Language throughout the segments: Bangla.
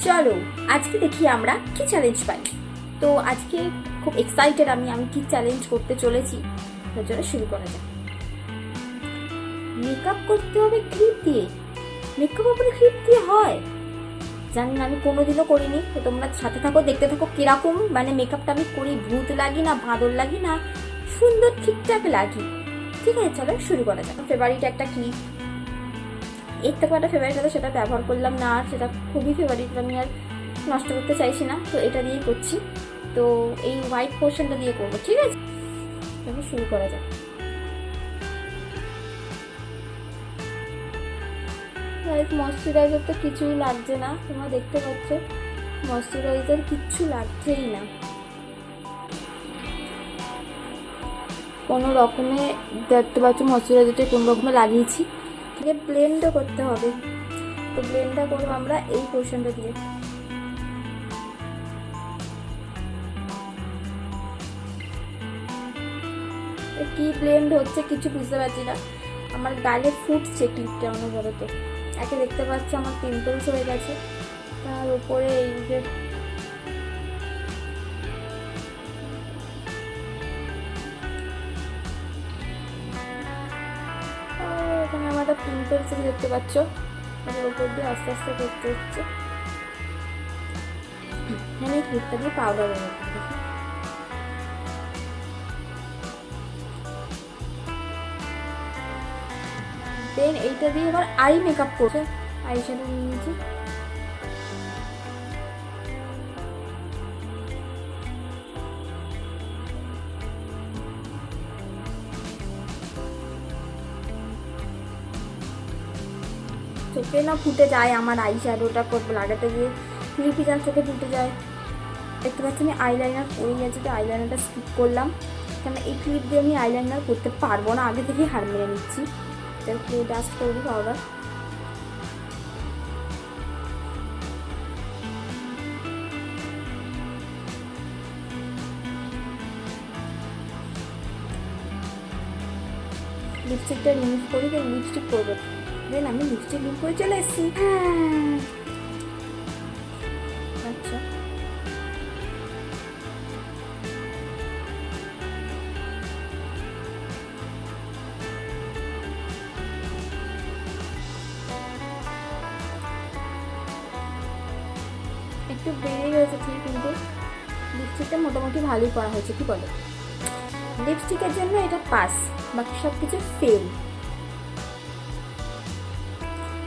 চলো আজকে দেখি আমরা কি চ্যালেঞ্জ পাই। তো আজকে খুব এক্সাইটেড আমি কি চ্যালেঞ্জ করতে চলেছি। তো চলো শুরু করা যাক। মেকআপ করতে হবে ক্লিপ দিয়ে। মেকআপ উপরে ক্লিপ দিয়ে হয় জানি না, আমি কোনোদিনও করিনি। তো তোমরা সাথে থাকো, দেখতে থাকো কিরকম মানে মেকআপটা আমি করি। ভূত লাগি না, ভাদর লাগি না, সুন্দর ঠিকঠাক লাগি। ঠিক আছে চলো শুরু করা যাক। ফেভারিট একটা ক্লিপ, এর থেকে একটা ফেভারিট হতো, সেটা ব্যবহার করলাম না, আর সেটা খুবই ফেভারিট, আমি আর নষ্ট করতে চাইছি না। তো এটা দিয়েই করছি। তো এই হোয়াইট পোর্শনটা দিয়ে করবো, ঠিক আছে তবে শুরু করা যাক। ময়শ্চারাইজার তো কিছুই লাগছে না, তোমরা দেখতে পাচ্ছ ময়শ্চারাইজার কিচ্ছু লাগছেই না। কোনো রকমে দেখতে পাচ্ছ ময়শ্চারাইজারটা কোনো রকমে লাগিয়েছি। ব্লেন্ডও করতে হবে, তো ব্লেন্ডটা করবো আমরা এই পোর্শনটা দিয়ে। কি ব্লেন্ড হচ্ছে কিছু বুঝতে পারছি না, আমার গালে ফুটছে ক্লিপটা অনবরত। একে দেখতে পাচ্ছি আমার পিম্পলস হয়ে গেছে, তার উপরে এই যে এখানে আমার একটা পিম্পলস দেখতে পাচ্ছ, তার উপর দিয়ে আস্তে আস্তে করতে হচ্ছে। এখানে ক্লিপটা দিয়ে পাউডার দেন এইটা দিয়ে এবার আই মেকআপ করছে। আই শ্যাডো নিয়ে নিয়েছি, চোখে না ফুটে যায় আমার আই শ্যাডোটা করবো লাগাতে গিয়ে, ক্লিপই যেন চোখে ফুটে যায়। দেখতে পাচ্ছি আমি আইলাইনার পরেই আছি, তো আইলাইনারটা স্কিপ করলাম, কারণ এই ক্লিপ দিয়ে আমি আইলাইনার করতে পারবো না, আগে থেকেই হার মেরে নিচ্ছি। একটু ডাস্ট করবো পাউডার। লিপস্টিকটা রিমুভ করি, তো লিপস্টিক করবো। দেন আমি লিপস্টিক রিমুভ করে চলে এসেছি। আচ্ছা একটু বেড়ে গেছে ঠিক, কিন্তু লিপস্টিকটা মোটামুটি ভালোই করা হয়েছে। কি বলে, লিপস্টিকের জন্য এটা পাস, বাকি সব কিছু ফেল।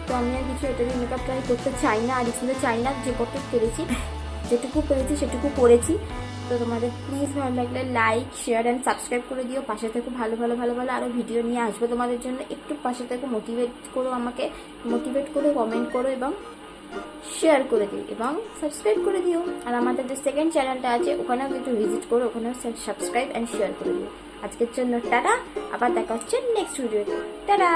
তো আমি আর কিছু এটা দিয়ে মেকআপ ট্রাই করতে চাই না, আর ইচ্ছে চাই না। যে করতে পেরেছি, যেটুকু পেরেছি সেটুকু করেছি। তো তোমাদের প্লিজ ভালো লাগলে লাইক শেয়ার অ্যান্ড সাবস্ক্রাইব করে দিও। পাশে থেকে ভালো ভালো ভালো ভালো আরও ভিডিও নিয়ে আসবো তোমাদের জন্য। একটু পাশে থেকে মোটিভেট করো, আমাকে মোটিভেট করো, কমেন্ট করো এবং শেয়ার করে দিও এবং সাবস্ক্রাইব করে দিও। আর আমাদের যে সেকেন্ড চ্যানেলটা আছে ওখানেও একটু ভিজিট করো, ওখানেও সাবস্ক্রাইব অ্যান্ড শেয়ার করে দিও। আজকের জন্য টাটা, আবার দেখা হচ্ছে নেক্সট ভিডিওতে। টাটা।